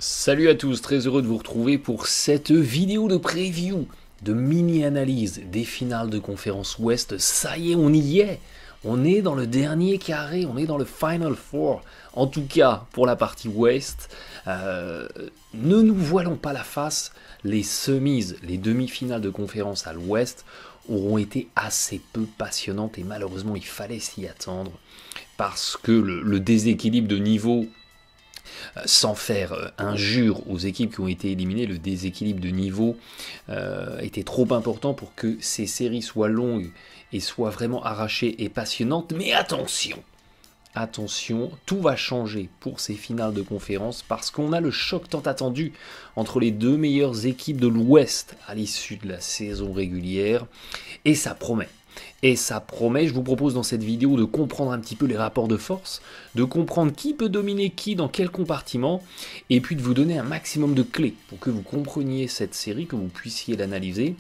Salut à tous, très heureux de vous retrouver pour cette vidéo de preview, de mini-analyse des finales de conférence Ouest. Ça y est, on y est. On est dans le dernier carré, on est dans le Final Four. En tout cas, pour la partie Ouest, ne nous voilons pas la face. Les semis, les demi-finales de conférence à l'Ouest auront été assez peu passionnantes et malheureusement, il fallait s'y attendre parce que le déséquilibre de niveau, sans faire injure aux équipes qui ont été éliminées, le déséquilibre de niveau était trop important pour que ces séries soient longues et soient vraiment arrachées et passionnantes. Mais attention, tout va changer pour ces finales de conférence parce qu'on a le choc tant attendu entre les deux meilleures équipes de l'Ouest à l'issue de la saison régulière et ça promet. Je vous propose dans cette vidéo de comprendre un petit peu les rapports de force, de comprendre qui peut dominer qui dans quel compartiment, et puis de vous donner un maximum de clés pour que vous compreniez cette série, que vous puissiez l'analyser,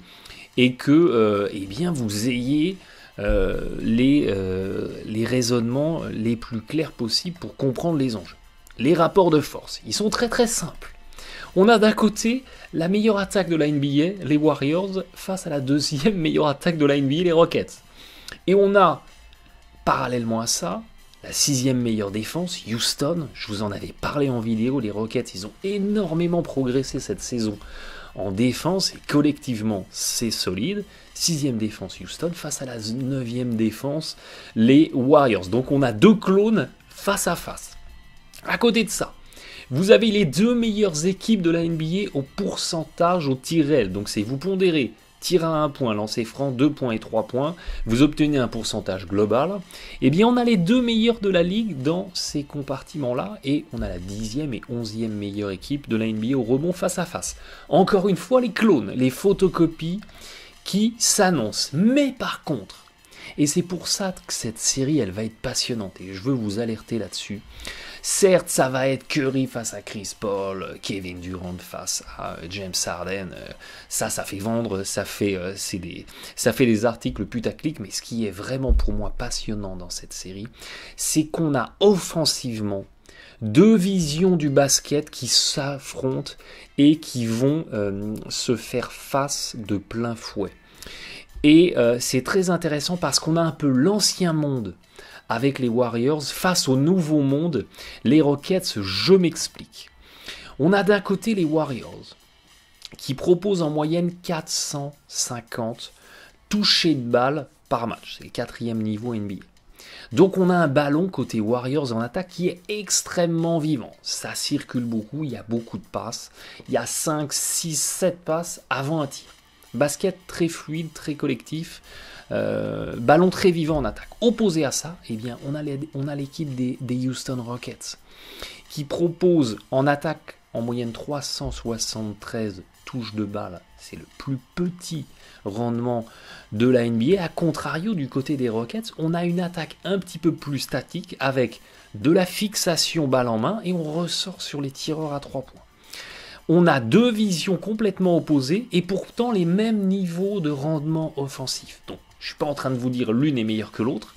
et que eh bien, vous ayez les raisonnements les plus clairs possibles pour comprendre les enjeux. Les rapports de force, ils sont très très simples. On a d'un côté la meilleure attaque de la NBA, les Warriors, face à la deuxième meilleure attaque de la NBA, les Rockets. Et on a, parallèlement à ça, la sixième meilleure défense, Houston. Je vous en avais parlé en vidéo, les Rockets, ils ont énormément progressé cette saison en défense, et collectivement, c'est solide. Sixième défense, Houston, face à la neuvième défense, les Warriors. Donc on a deux clones face à face. À côté de ça, vous avez les deux meilleures équipes de la NBA au pourcentage au tir réel. Donc c'est vous pondérez tir à 1 point, lancer franc, 2 points et 3 points. Vous obtenez un pourcentage global. Eh bien on a les deux meilleurs de la ligue dans ces compartiments-là. Et on a la 10e et 11e meilleure équipe de la NBA au rebond face à face. Encore une fois, les clones, les photocopies qui s'annoncent. Mais par contre, et c'est pour ça que cette série elle va être passionnante et je veux vous alerter là-dessus. Certes, ça va être Curry face à Chris Paul, Kevin Durant face à James Harden. Ça fait vendre, ça fait des articles putaclic. Mais ce qui est vraiment pour moi passionnant dans cette série, c'est qu'on a offensivement deux visions du basket qui s'affrontent et qui vont se faire face de plein fouet. Et c'est très intéressant parce qu'on a un peu l'ancien monde avec les Warriors face au nouveau monde, les Rockets. Je m'explique. On a d'un côté les Warriors qui proposent en moyenne 450 touchés de balle par match. C'est le 4e niveau NBA. Donc on a un ballon côté Warriors en attaque qui est extrêmement vivant. Ça circule beaucoup, il y a beaucoup de passes. Il y a 5, 6, 7 passes avant un tir. Basket très fluide, très collectif. Ballon très vivant en attaque. Opposé à ça, eh bien, on a l'équipe des Houston Rockets qui propose en attaque en moyenne 373 touches de balle. C'est le plus petit rendement de la NBA. A contrario, du côté des Rockets, on a une attaque un petit peu plus statique avec de la fixation balle en main et on ressort sur les tireurs à 3 points. On a deux visions complètement opposées et pourtant les mêmes niveaux de rendement offensif. Donc, je ne suis pas en train de vous dire l'une est meilleure que l'autre.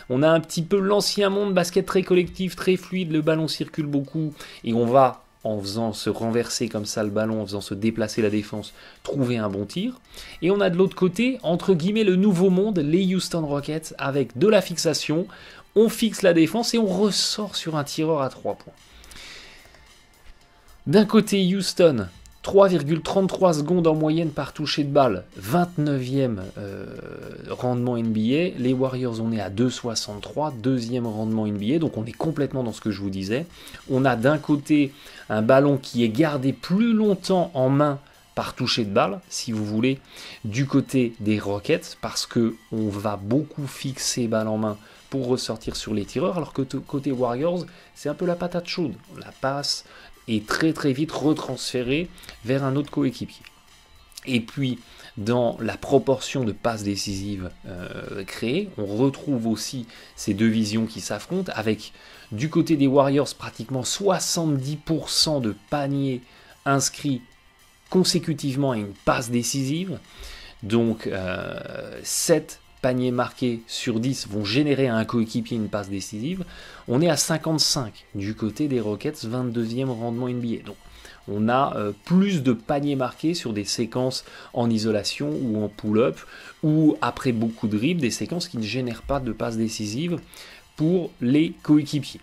On a un petit peu l'ancien monde, basket très collectif, très fluide, le ballon circule beaucoup et on va, en faisant se renverser comme ça le ballon, en faisant se déplacer la défense, trouver un bon tir. Et on a de l'autre côté, entre guillemets, le nouveau monde, les Houston Rockets, avec de la fixation, on fixe la défense et on ressort sur un tireur à 3 points. D'un côté, Houston, 3,33 secondes en moyenne par toucher de balle, 29e rendement NBA. Les Warriors, on est à 2,63, deuxième rendement NBA, donc on est complètement dans ce que je vous disais. On a d'un côté un ballon qui est gardé plus longtemps en main par toucher de balle, si vous voulez, du côté des Rockets, parce qu'on va beaucoup fixer balle en main pour ressortir sur les tireurs, alors que côté Warriors, c'est un peu la patate chaude. La passe est très très vite retransférée vers un autre coéquipier. Et puis, dans la proportion de passes décisives créées, on retrouve aussi ces deux visions qui s'affrontent, avec du côté des Warriors pratiquement 70% de paniers inscrits consécutivement à une passe décisive. Donc 7 paniers marqués sur 10 vont générer à un coéquipier une passe décisive, on est à 55 du côté des Rockets, 22e rendement NBA. Donc on a plus de paniers marqués sur des séquences en isolation ou en pull-up, ou après beaucoup de dribbles, des séquences qui ne génèrent pas de passes décisives pour les coéquipiers.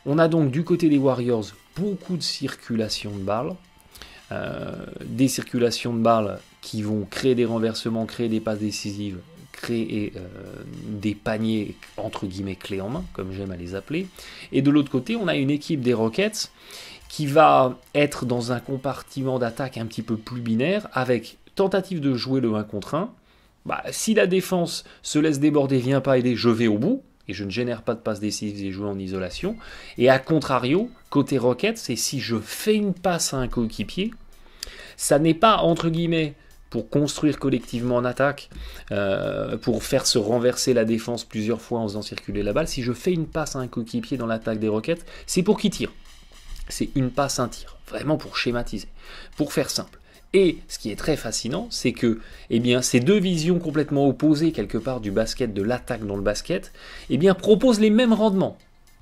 On a donc du côté des Warriors beaucoup de circulation de balles, des circulations de balles qui vont créer des renversements, créer des passes décisives, créer des paniers entre guillemets clés en main, comme j'aime à les appeler. Et de l'autre côté, on a une équipe des Rockets qui va être dans un compartiment d'attaque un petit peu plus binaire, avec tentative de jouer le 1 contre 1. Si la défense se laisse déborder, vient pas aider, je vais au bout, et je ne génère pas de passe décisive et joue en isolation. Et à contrario, côté Rockets, c'est si je fais une passe à un coéquipier, ça n'est pas, entre guillemets, pour construire collectivement en attaque, pour faire se renverser la défense plusieurs fois en faisant circuler la balle. Si je fais une passe à un coéquipier dans l'attaque des Rockets, c'est pour qu'il tire. C'est une passe, un tir. Vraiment pour schématiser, pour faire simple. Et ce qui est très fascinant, c'est que ces deux visions complètement opposées quelque part du basket, de l'attaque dans le basket, proposent les mêmes rendements.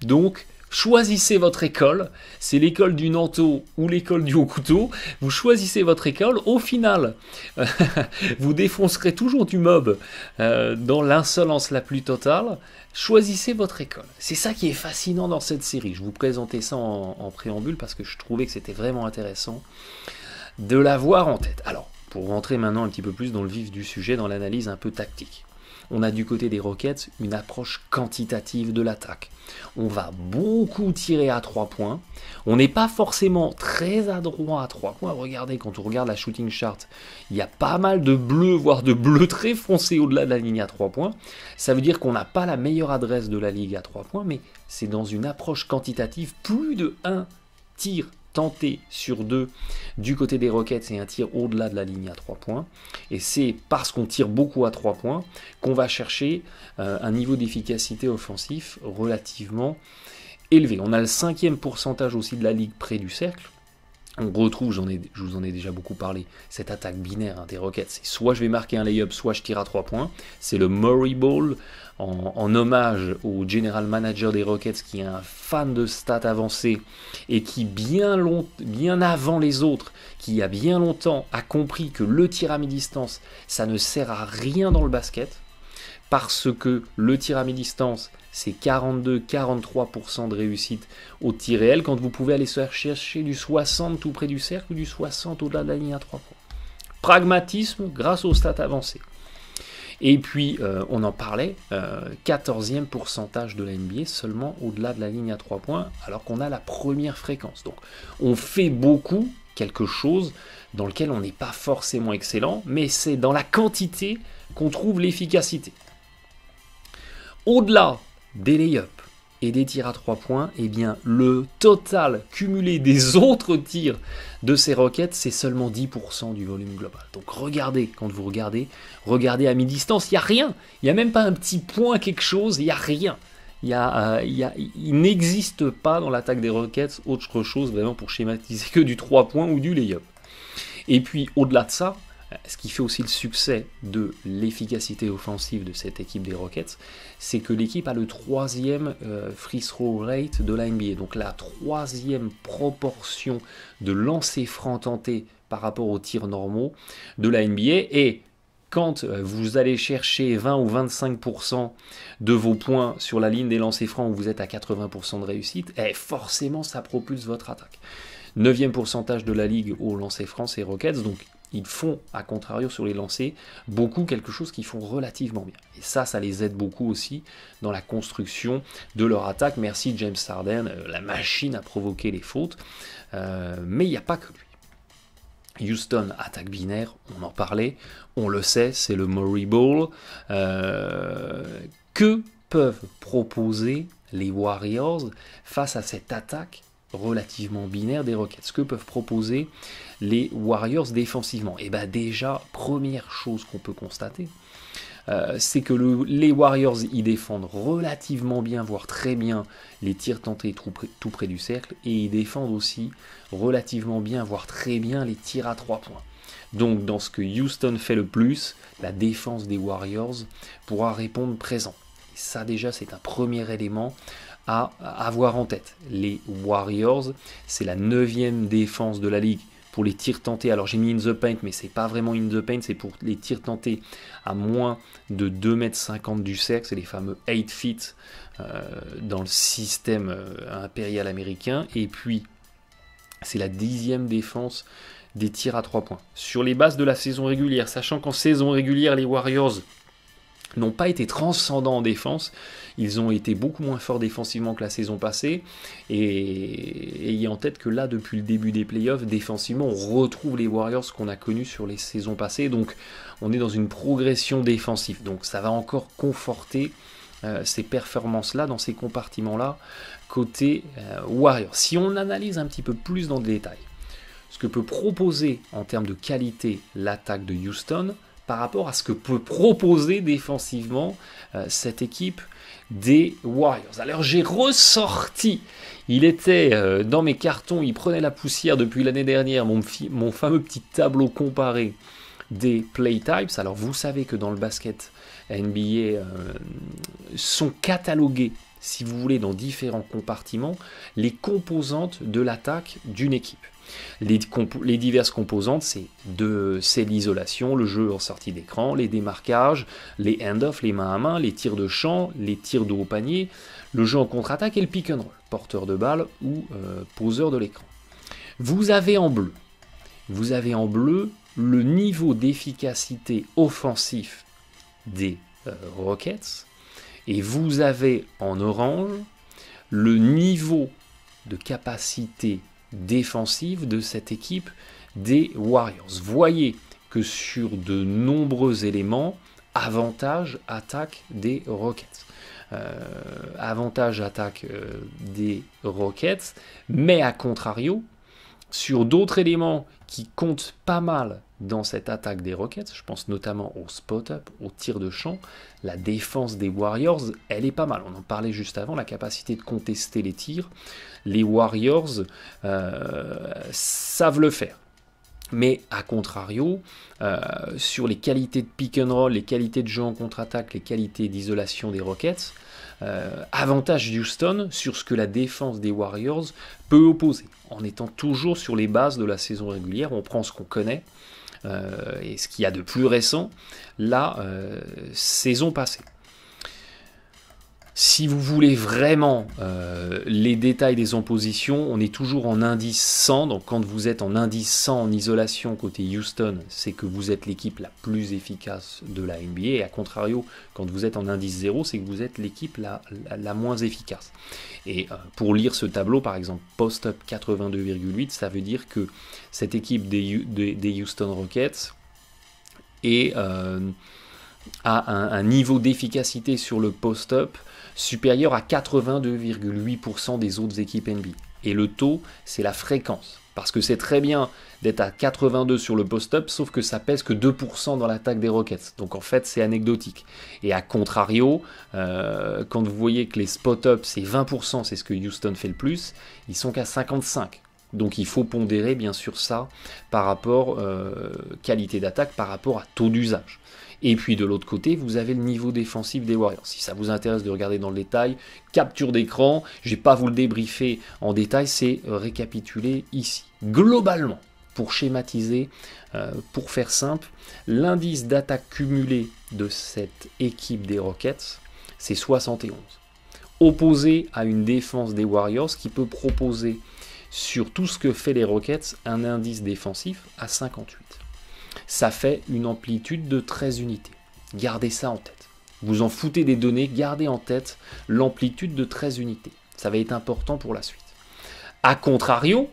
Donc, choisissez votre école, c'est l'école du Nanto ou l'école du haut couteau, vous choisissez votre école, au final, vous défoncerez toujours du mob dans l'insolence la plus totale, choisissez votre école. C'est ça qui est fascinant dans cette série, je vous présentais ça en préambule parce que je trouvais que c'était vraiment intéressant de l'avoir en tête. Alors, pour rentrer maintenant un petit peu plus dans le vif du sujet, dans l'analyse un peu tactique. On a du côté des Rockets une approche quantitative de l'attaque. On va beaucoup tirer à 3 points. On n'est pas forcément très adroit à 3 points. Regardez, quand on regarde la shooting chart, il y a pas mal de bleus, voire de bleus très foncés au-delà de la ligne à 3 points. Ça veut dire qu'on n'a pas la meilleure adresse de la ligue à 3 points, mais c'est dans une approche quantitative, plus de 1 tir tenté sur 2 du côté des Rockets et un tir au-delà de la ligne à 3 points. Et c'est parce qu'on tire beaucoup à 3 points qu'on va chercher un niveau d'efficacité offensif relativement élevé. On a le 5e pourcentage aussi de la ligue près du cercle. On retrouve, je vous en ai déjà beaucoup parlé, cette attaque binaire des Rockets. C'est soit je vais marquer un lay-up, soit je tire à 3 points. C'est le Murray Ball, en hommage au general manager des Rockets, qui est un fan de stats avancées et qui, bien avant les autres, qui a bien longtemps a compris que le tir à mi-distance, ça ne sert à rien dans le basket, parce que le tir à mi-distance, c'est 42-43% de réussite au tir réel, quand vous pouvez aller chercher du 60 tout près du cercle ou du 60 au-delà de la ligne à 3 points. Pragmatisme grâce aux stats avancées. Et puis, on en parlait, 14e pourcentage de la NBA seulement au-delà de la ligne à 3 points, alors qu'on a la première fréquence. Donc, on fait beaucoup, quelque chose dans lequel on n'est pas forcément excellent, mais c'est dans la quantité qu'on trouve l'efficacité. Au-delà des lay-ups et des tirs à 3 points, le total cumulé des autres tirs de ces Rockets, c'est seulement 10% du volume global. Donc regardez, quand vous regardez à mi-distance, il n'y a rien. Il n'y a même pas un petit point, quelque chose, il n'y a rien. Il n'existe pas dans l'attaque des Rockets autre chose, vraiment pour schématiser, que du 3 points ou du lay-up. Et puis au-delà de ça, ce qui fait aussi le succès de l'efficacité offensive de cette équipe des Rockets, c'est que l'équipe a le 3e free throw rate de la NBA, donc la 3e proportion de lancers francs tentés par rapport aux tirs normaux de la NBA, et quand vous allez chercher 20 ou 25% de vos points sur la ligne des lancers francs où vous êtes à 80% de réussite, forcément ça propulse votre attaque. 9e pourcentage de la ligue au lancer franc, c'est Rockets, donc ils font, à contrario sur les lancers, quelque chose qu'ils font relativement bien. Et ça les aide beaucoup aussi dans la construction de leur attaque. Merci James Harden, la machine à provoquer les fautes. Mais il n'y a pas que lui. Houston, attaque binaire, on en parlait, on le sait, c'est le Murray Ball. Que peuvent proposer les Warriors face à cette attaque relativement binaire des Rockets? Que peuvent proposer les Warriors défensivement? Déjà, première chose qu'on peut constater, c'est que les Warriors y défendent relativement bien, voire très bien, les tirs tentés tout près du cercle, et ils défendent aussi relativement bien, voire très bien, les tirs à 3 points. Donc dans ce que Houston fait le plus, la défense des Warriors pourra répondre présent. Et ça déjà c'est un premier élément à avoir en tête. Les Warriors, c'est la 9e défense de la ligue pour les tirs tentés. Alors j'ai mis in the paint, mais c'est pas vraiment in the paint, c'est pour les tirs tentés à moins de 2,50 m du cercle, c'est les fameux 8 feet dans le système impérial américain. Et puis c'est la 10e défense des tirs à 3 points. Sur les bases de la saison régulière, sachant qu'en saison régulière, les Warriors n'ont pas été transcendants en défense, ils ont été beaucoup moins forts défensivement que la saison passée, et ayez en tête que là, depuis le début des playoffs, défensivement, on retrouve les Warriors qu'on a connus sur les saisons passées, donc on est dans une progression défensive, donc ça va encore conforter ces performances-là, dans ces compartiments-là, côté Warriors. Si on analyse un petit peu plus dans le détail, ce que peut proposer en termes de qualité l'attaque de Houston par rapport à ce que peut proposer défensivement cette équipe des Warriors. Alors j'ai ressorti, il était dans mes cartons, il prenait la poussière depuis l'année dernière, mon fameux petit tableau comparé des play types. Alors vous savez que dans le basket NBA sont catalogués, si vous voulez, dans différents compartiments, les composantes de l'attaque d'une équipe. Les diverses composantes, c'est l'isolation, le jeu en sortie d'écran, les démarquages, les hand-off, les main à main, les tirs de champ, les tirs de haut panier, le jeu en contre-attaque et le pick and roll, porteur de balle ou poseur de l'écran. Vous avez en bleu le niveau d'efficacité offensif des Rockets, et vous avez en orange le niveau de capacité défensive de cette équipe des Warriors. Voyez que sur de nombreux éléments, avantage attaque des Rockets. Avantage attaque des Rockets, mais à contrario, sur d'autres éléments qui comptent pas mal dans cette attaque des Rockets, je pense notamment au spot-up, au tir de champ, la défense des Warriors, elle est pas mal. On en parlait juste avant, la capacité de contester les tirs. Les Warriors savent le faire. Mais à contrario, sur les qualités de pick and roll, les qualités de jeu en contre-attaque, les qualités d'isolation des Rockets, avantage Houston sur ce que la défense des Warriors peut opposer, en étant toujours sur les bases de la saison régulière. On prend ce qu'on connaît, et ce qu'il y a de plus récent, la saison passée. Si vous voulez vraiment les détails des oppositions, on est toujours en indice 100. Donc quand vous êtes en indice 100 en isolation côté Houston, c'est que vous êtes l'équipe la plus efficace de la NBA. Et à contrario, quand vous êtes en indice 0, c'est que vous êtes l'équipe la moins efficace. Et pour lire ce tableau, par exemple, post-up 82,8, ça veut dire que cette équipe des Houston Rockets a un niveau d'efficacité sur le post-up supérieur à 82,8% des autres équipes NBA. Et le taux, c'est la fréquence. Parce que c'est très bien d'être à 82 sur le post-up, sauf que ça pèse que 2% dans l'attaque des Rockets. Donc en fait, c'est anecdotique. Et à contrario, quand vous voyez que les spot-up, c'est 20%, c'est ce que Houston fait le plus, ils sont qu'à 55%. Donc il faut pondérer bien sûr ça par rapport qualité d'attaque, par rapport à taux d'usage. Et puis de l'autre côté, vous avez le niveau défensif des Warriors. Si ça vous intéresse de regarder dans le détail, capture d'écran, je ne vais pas vous le débriefer en détail, c'est récapitulé ici. Globalement, pour schématiser, pour faire simple, l'indice d'attaque cumulé de cette équipe des Rockets, c'est 71. Opposé à une défense des Warriors qui peut proposer sur tout ce que fait les Rockets un indice défensif à 58. Ça fait une amplitude de 13 unités. Gardez ça en tête. Vous en foutez des données, gardez en tête l'amplitude de 13 unités. Ça va être important pour la suite. A contrario,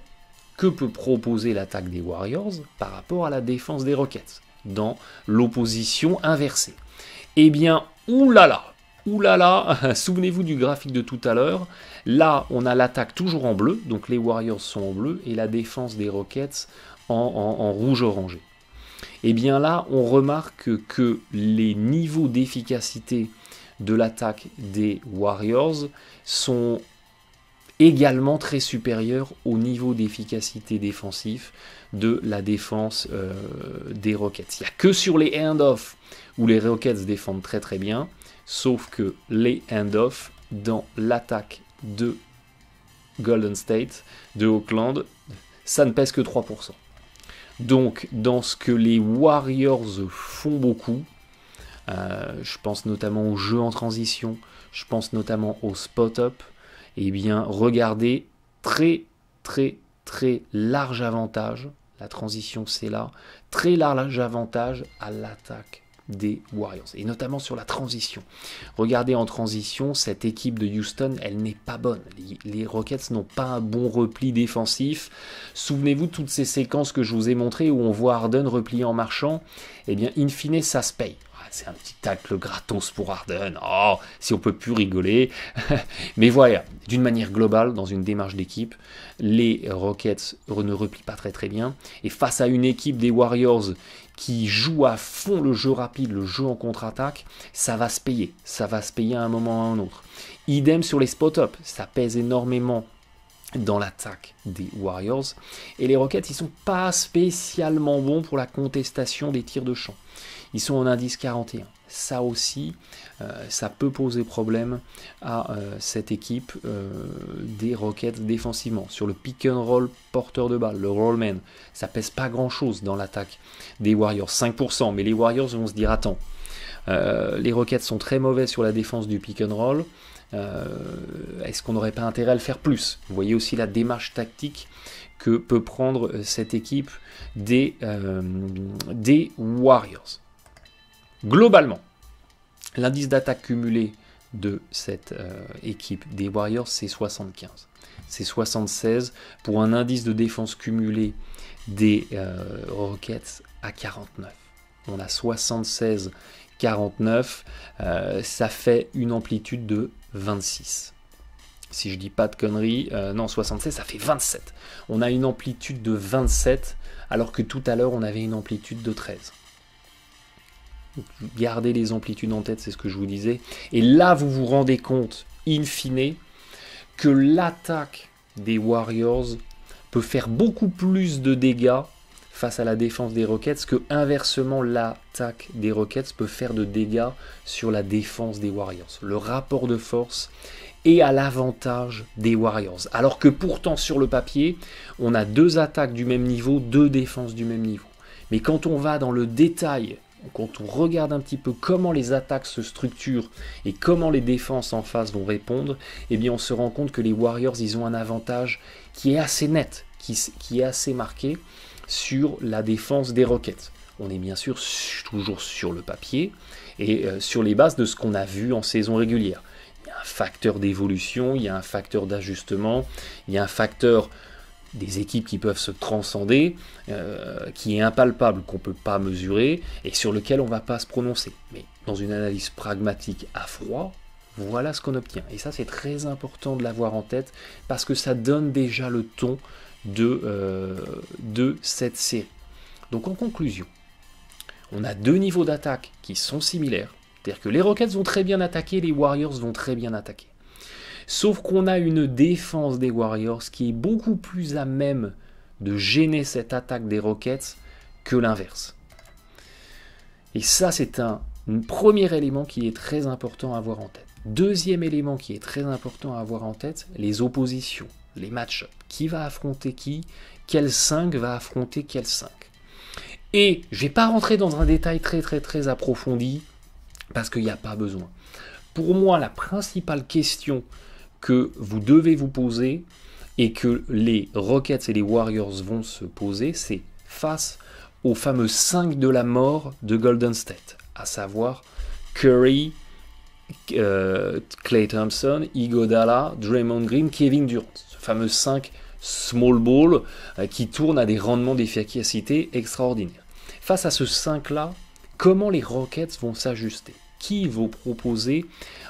que peut proposer l'attaque des Warriors par rapport à la défense des Rockets dans l'opposition inversée? Eh bien, oulala, souvenez-vous du graphique de tout à l'heure. Là, on a l'attaque toujours en bleu, donc les Warriors sont en bleu, et la défense des Rockets en rouge orangé. Et bien là, on remarque que les niveaux d'efficacité de l'attaque des Warriors sont également très supérieur au niveau d'efficacité défensif de la défense des Rockets. Il n'y a que sur les hand-off où les Rockets défendent très très bien, sauf que les hand-off dans l'attaque de Golden State, de Oakland, ça ne pèse que 3%. Donc dans ce que les Warriors font beaucoup, je pense notamment au jeu en transition, je pense notamment au spot-up, eh bien regardez, très très très large avantage, la transition c'est là, très large avantage à l'attaque des Warriors, et notamment sur la transition. Regardez en transition, cette équipe de Houston, elle n'est pas bonne. Les Rockets n'ont pas un bon repli défensif. Souvenez-vous de toutes ces séquences que je vous ai montrées où on voit Harden replier en marchant. Eh bien, in fine, ça se paye. C'est un petit tacle gratos pour Harden. Oh, si on peut plus rigoler. Mais voilà, d'une manière globale, dans une démarche d'équipe, les Rockets ne replient pas très très bien. Et face à une équipe des Warriors qui joue à fond le jeu rapide, le jeu en contre-attaque, ça va se payer. Ça va se payer à un moment ou à un autre. Idem sur les spot-up, ça pèse énormément dans l'attaque des Warriors. Et les Rockets, ils sont pas spécialement bons pour la contestation des tirs de champ. Ils sont en indice 41. Ça aussi, ça peut poser problème à cette équipe des Rockets défensivement. Sur le pick and roll porteur de balle, le rollman, ça pèse pas grand chose dans l'attaque des Warriors, 5%. Mais les Warriors vont se dire, attends, les Rockets sont très mauvais sur la défense du pick and roll. Est-ce qu'on n'aurait pas intérêt à le faire plus? Vous voyez aussi la démarche tactique que peut prendre cette équipe des Warriors. Globalement, l'indice d'attaque cumulé de cette équipe des Warriors, c'est 75. C'est 76 pour un indice de défense cumulé des Rockets à 49. On a 76, 49, ça fait une amplitude de 26. Si je dis pas de conneries, non, 76, ça fait 27. On a une amplitude de 27, alors que tout à l'heure, on avait une amplitude de 13. Gardez les amplitudes en tête, c'est ce que je vous disais. Et là, vous vous rendez compte, in fine, que l'attaque des Warriors peut faire beaucoup plus de dégâts face à la défense des Rockets que, inversement, l'attaque des Rockets peut faire de dégâts sur la défense des Warriors. Le rapport de force est à l'avantage des Warriors. Alors que pourtant, sur le papier, on a deux attaques du même niveau, deux défenses du même niveau. Mais quand on va dans le détail, quand on regarde un petit peu comment les attaques se structurent et comment les défenses en face vont répondre, eh bien on se rend compte que les Warriors, ils ont un avantage qui est assez net, qui est assez marqué sur la défense des Rockets. On est bien sûr toujours sur le papier et sur les bases de ce qu'on a vu en saison régulière. Il y a un facteur d'évolution, il y a un facteur d'ajustement, il y a un facteur des équipes qui peuvent se transcender, qui est impalpable, qu'on ne peut pas mesurer, et sur lequel on ne va pas se prononcer. Mais dans une analyse pragmatique à froid, voilà ce qu'on obtient. Et ça, c'est très important de l'avoir en tête, parce que ça donne déjà le ton de cette série. Donc en conclusion, on a deux niveaux d'attaque qui sont similaires, c'est-à-dire que les Rockets vont très bien attaquer, les Warriors vont très bien attaquer. Sauf qu'on a une défense des Warriors qui est beaucoup plus à même de gêner cette attaque des Rockets que l'inverse. Et ça, c'est un premier élément qui est très important à avoir en tête. Deuxième élément qui est très important à avoir en tête, les oppositions, les match-ups. Qui va affronter qui? Quel 5 va affronter quel 5? Et je ne vais pas rentrer dans un détail très approfondi, parce qu'il n'y a pas besoin. Pour moi, la principale question que vous devez vous poser et que les Rockets et les Warriors vont se poser, c'est face aux fameux 5 de la mort de Golden State, à savoir Curry, Klay Thompson, Iguodala, Draymond Green, Kevin Durant. Ce fameux 5 small ball qui tourne à des rendements d'efficacité extraordinaires. Face à ce 5-là, comment les Rockets vont s'ajuster? Qui vont proposer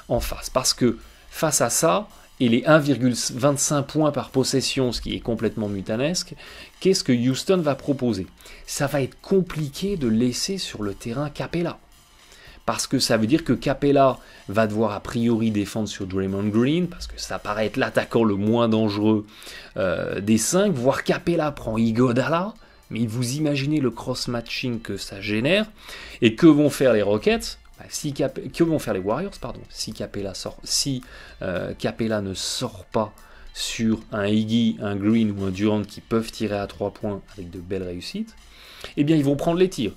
en face? Parce que face à ça, et les 1,25 points par possession, ce qui est complètement mutanesque, qu'est-ce que Houston va proposer? Ça va être compliqué de laisser sur le terrain Capella. parce que ça veut dire que Capella va devoir a priori défendre sur Draymond Green, parce que ça paraît être l'attaquant le moins dangereux des 5, voire Capella prend Iguodala, mais vous imaginez le cross-matching que ça génère, et que vont faire les Rockets? Que vont faire les Warriors, pardon, si Capella ne sort pas sur un Iggy, un Green ou un Durant qui peuvent tirer à 3 points avec de belles réussites, eh bien ils vont prendre les tirs.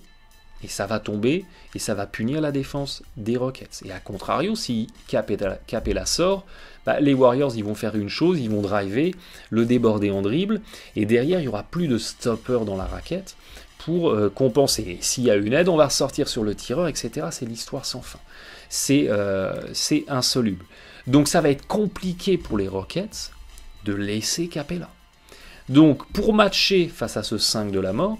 Et ça va tomber, et ça va punir la défense des Rockets. Et à contrario, si Capella sort, les Warriors ils vont faire une chose, ils vont driver, le déborder en dribble, et derrière il n'y aura plus de stopper dans la raquette pour compenser. Et s'il y a une aide, on va sortir sur le tireur, etc. C'est l'histoire sans fin. C'est insoluble. Donc ça va être compliqué pour les Rockets de laisser Capella. Donc pour matcher face à ce 5 de la mort,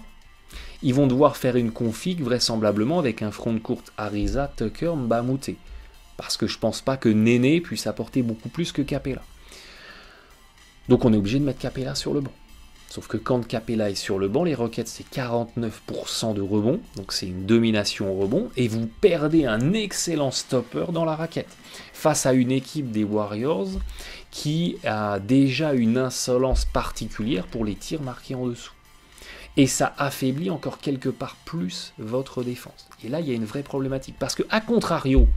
ils vont devoir faire une config vraisemblablement avec un front de courte Ariza, Tucker, Mbamute. Parce que je pense pas que Néné puisse apporter beaucoup plus que Capella. Donc on est obligé de mettre Capella sur le banc. Sauf que quand Capella est sur le banc, les Rockets c'est 49% de rebond, donc c'est une domination au rebond, et vous perdez un excellent stopper dans la raquette. Face à une équipe des Warriors qui a déjà une insolence particulière pour les tirs marqués en dessous. Et ça affaiblit encore quelque part plus votre défense. Et là, il y a une vraie problématique. Parce que, à contrario,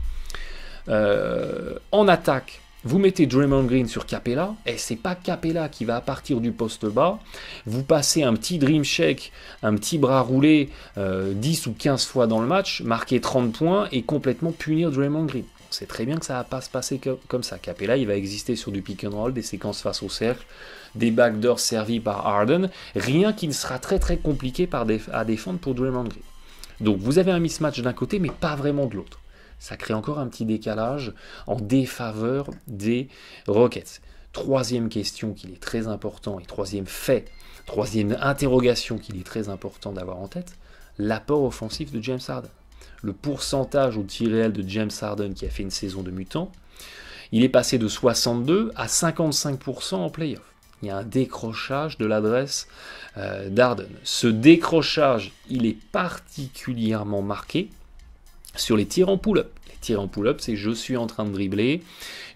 en attaque, vous mettez Draymond Green sur Capella, et c'est pas Capella qui va, à partir du poste bas, vous passez un petit dream shake, un petit bras roulé 10 ou 15 fois dans le match, marquer 30 points et complètement punir Draymond Green. On sait très bien que ça va pas se passer comme ça. Capella, il va exister sur du pick and roll, des séquences face au cercle, des backdoors servis par Harden, rien qui ne sera très très compliqué à défendre pour Draymond Green. Donc vous avez un mismatch d'un côté, mais pas vraiment de l'autre. Ça crée encore un petit décalage en défaveur des Rockets. Troisième question qu'il est très important, et troisième interrogation qu'il est très important d'avoir en tête, l'apport offensif de James Harden. Le pourcentage au tir réel de James Harden qui a fait une saison de mutant, il est passé de 62 à 55% en playoff. Il y a un décrochage de l'adresse d'Harden. Ce décrochage, il est particulièrement marqué sur les tirs en pull-up. Les tirs en pull-up, c'est je suis en train de dribbler,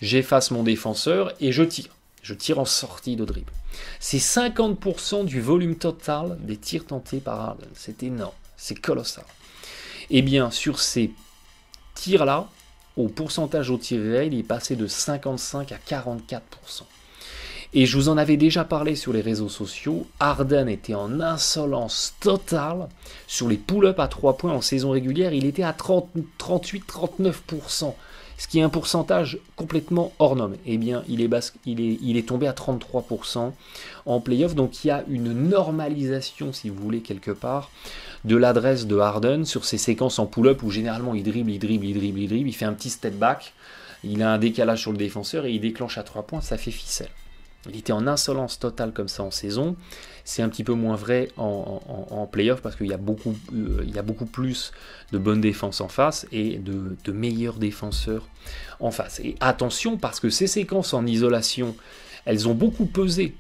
j'efface mon défenseur et je tire. Je tire en sortie de dribble. C'est 50% du volume total des tirs tentés par Harden. C'est énorme, c'est colossal. Eh bien, sur ces tirs-là, au pourcentage au tir réel, il est passé de 55 à 44%. Et je vous en avais déjà parlé sur les réseaux sociaux, Harden était en insolence totale sur les pull-ups à 3 points en saison régulière, il était à 38-39%, ce qui est un pourcentage complètement hors norme. Eh bien, il est tombé à 33% en play-off, donc il y a une normalisation, si vous voulez, quelque part, de l'adresse de Harden sur ces séquences en pull-up où généralement il dribble, il fait un petit step back, il a un décalage sur le défenseur et il déclenche à 3 points, ça fait ficelle. Il était en insolence totale comme ça en saison. C'est un petit peu moins vrai en play-off parce qu'il y a beaucoup plus de bonnes défenses en face et de meilleurs défenseurs en face. Et attention parce que ces séquences en isolation, elles ont beaucoup pesé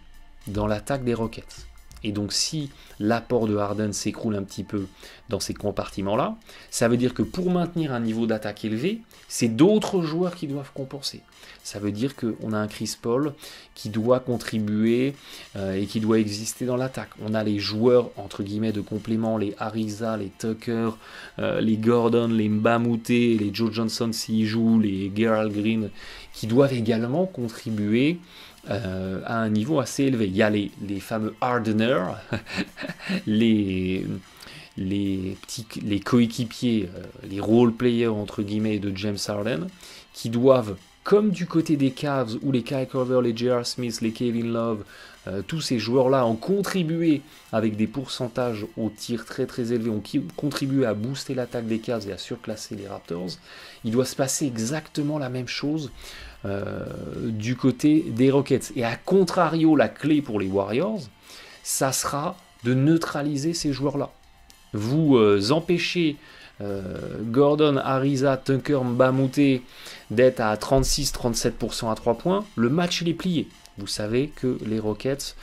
dans l'attaque des Rockets. Et donc si l'apport de Harden s'écroule un petit peu dans ces compartiments-là, ça veut dire que pour maintenir un niveau d'attaque élevé, c'est d'autres joueurs qui doivent compenser. Ça veut dire qu'on a un Chris Paul qui doit contribuer et qui doit exister dans l'attaque. On a les joueurs, entre guillemets, de complément, les Ariza, les Tucker, les Gordon, les Mbamute, les Joe Johnson s'ils jouent, les Gerald Green, qui doivent également contribuer à un niveau assez élevé. Il y a les fameux Hardeners, les coéquipiers, les role-players entre guillemets de James Harden, qui doivent, comme du côté des Cavs, ou les Kyle Korver, les J.R. Smith, les Kevin Love, tous ces joueurs-là ont contribué avec des pourcentages au tir très très élevés, ont contribué à booster l'attaque des Cavs et à surclasser les Raptors. Il doit se passer exactement la même chose du côté des Rockets. Et à contrario, la clé pour les Warriors, ça sera de neutraliser ces joueurs-là. Vous empêchez Gordon, Ariza, Tucker, Mbamute d'être à 36-37% à 3 points, le match il est plié. Vous savez que les Rockets,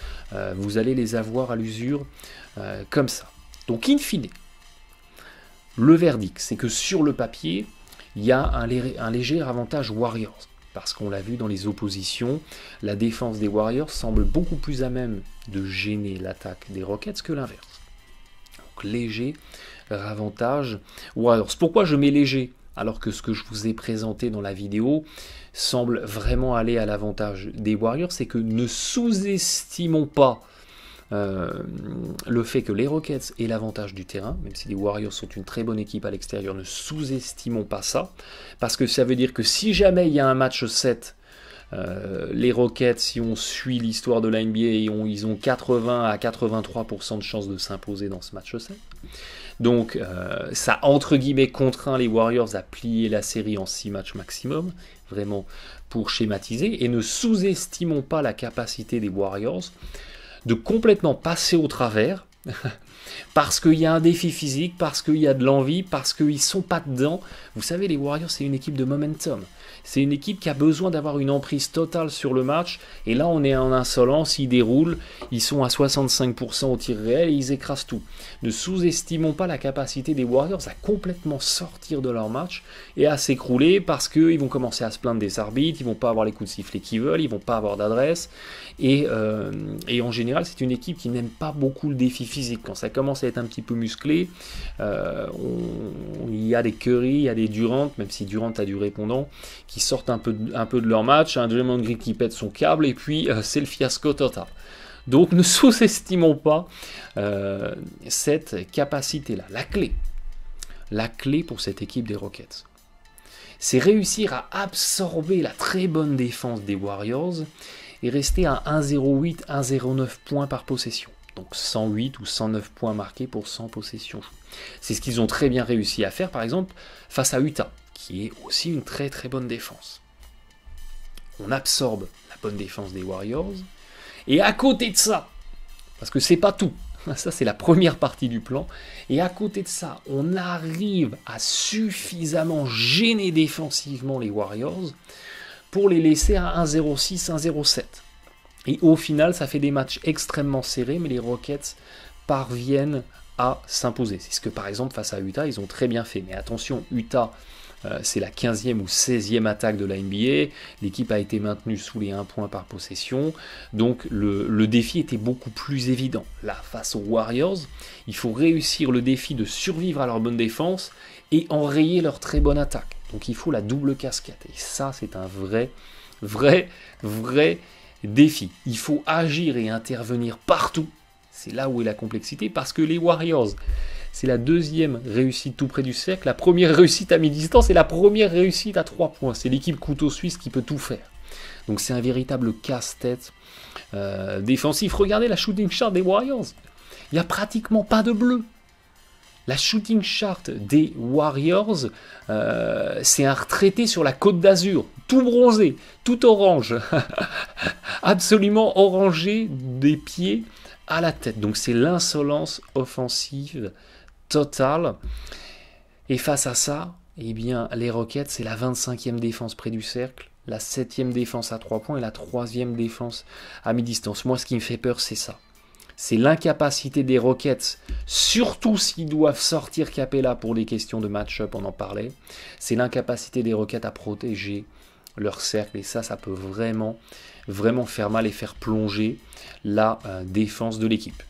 vous allez les avoir à l'usure comme ça. Donc in fine, le verdict, c'est que sur le papier, il y a un léger avantage Warriors. Parce qu'on l'a vu dans les oppositions, la défense des Warriors semble beaucoup plus à même de gêner l'attaque des Rockets que l'inverse. Donc léger avantage Warriors. Pourquoi je mets léger alors que ce que je vous ai présenté dans la vidéo semble vraiment aller à l'avantage des Warriors? C'est que ne sous-estimons pas le fait que les Rockets aient l'avantage du terrain, même si les Warriors sont une très bonne équipe à l'extérieur, ne sous-estimons pas ça, parce que ça veut dire que si jamais il y a un match 7, les Rockets, si on suit l'histoire de la NBA, ils ont 80 à 83% de chances de s'imposer dans ce match 7. Donc ça, entre guillemets, contraint les Warriors à plier la série en 6 matchs maximum, vraiment pour schématiser, et ne sous-estimons pas la capacité des Warriors de complètement passer au travers, parce qu'il y a un défi physique, parce qu'il y a de l'envie, parce qu'ils ne sont pas dedans. Vous savez, les Warriors, c'est une équipe de momentum. C'est une équipe qui a besoin d'avoir une emprise totale sur le match. Et là, on est en insolence, ils déroulent, ils sont à 65% au tir réel et ils écrasent tout. Ne sous-estimons pas la capacité des Warriors à complètement sortir de leur match et à s'écrouler parce qu'ils vont commencer à se plaindre des arbitres, ils vont pas avoir les coups de sifflet qu'ils veulent, ils vont pas avoir d'adresse. Et en général, c'est une équipe qui n'aime pas beaucoup le défi physique. Quand ça commence à être un petit peu musclé, il y a des Curry, il y a des Durant, même si Durant a du répondant, qui sortent un peu de leur match, un Draymond Green qui pète son câble, et puis c'est le fiasco total. Donc ne sous-estimons pas cette capacité-là. La clé pour cette équipe des Rockets, c'est réussir à absorber la très bonne défense des Warriors et rester à 1,08, 1,09 points par possession. Donc 108 ou 109 points marqués pour 100 possessions. C'est ce qu'ils ont très bien réussi à faire, par exemple, face à Utah, qui est aussi une très très bonne défense. On absorbe la bonne défense des Warriors, et à côté de ça, parce que c'est pas tout, ça c'est la première partie du plan, et à côté de ça, on arrive à suffisamment gêner défensivement les Warriors pour les laisser à 1,06, 1,07. Et au final, ça fait des matchs extrêmement serrés, mais les Rockets parviennent à s'imposer. C'est ce que, par exemple, face à Utah, ils ont très bien fait. Mais attention, Utah, c'est la 15e ou 16e attaque de la NBA. L'équipe a été maintenue sous les 1 point par possession. Donc, le défi était beaucoup plus évident. Là, face aux Warriors, il faut réussir le défi de survivre à leur bonne défense et enrayer leur très bonne attaque. Donc, il faut la double casquette. Et ça, c'est un vrai défi. Il faut agir et intervenir partout. C'est là où est la complexité, parce que les Warriors, c'est la deuxième réussite tout près du cercle, la première réussite à mi-distance et la première réussite à 3 points. C'est l'équipe couteau suisse qui peut tout faire. Donc c'est un véritable casse-tête défensif. Regardez la shooting chart des Warriors. Il n'y a pratiquement pas de bleu. La shooting chart des Warriors, c'est un retraité sur la Côte d'Azur, tout bronzé, tout orange, absolument orangé des pieds à la tête. Donc c'est l'insolence offensive totale. Et face à ça, eh bien, les Rockets, c'est la 25e défense près du cercle, la 7e défense à 3 points et la 3e défense à mi-distance. Moi, ce qui me fait peur, c'est ça. C'est l'incapacité des Rockets, surtout s'ils doivent sortir Capella pour des questions de match-up, on en parlait. C'est l'incapacité des Rockets à protéger leur cercle, et ça peut vraiment faire mal et faire plonger la défense de l'équipe.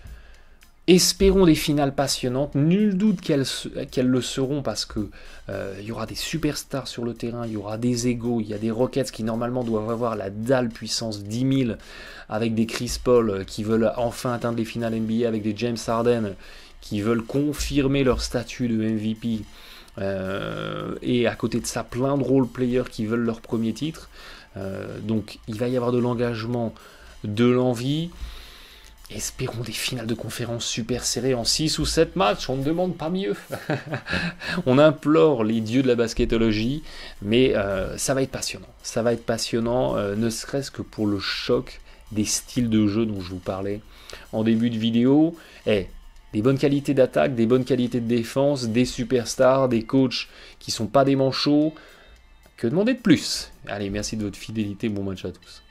Espérons des finales passionnantes, nul doute qu'elles le seront, parce que il y aura des superstars sur le terrain, il y aura des égos, il y a des Rockets qui normalement doivent avoir la dalle puissance 10 000, avec des Chris Paul qui veulent enfin atteindre les finales NBA, avec des James Harden qui veulent confirmer leur statut de MVP, et à côté de ça plein de role players qui veulent leur premier titre. Donc il va y avoir de l'engagement, de l'envie. Espérons des finales de conférence super serrées en 6 ou 7 matchs, on ne demande pas mieux. On implore les dieux de la basketologie, mais ça va être passionnant. Ça va être passionnant, ne serait-ce que pour le choc des styles de jeu dont je vous parlais en début de vidéo. Des bonnes qualités d'attaque, des bonnes qualités de défense, des superstars, des coachs qui ne sont pas des manchots. Que demander de plus? Allez, merci de votre fidélité, bon match à tous.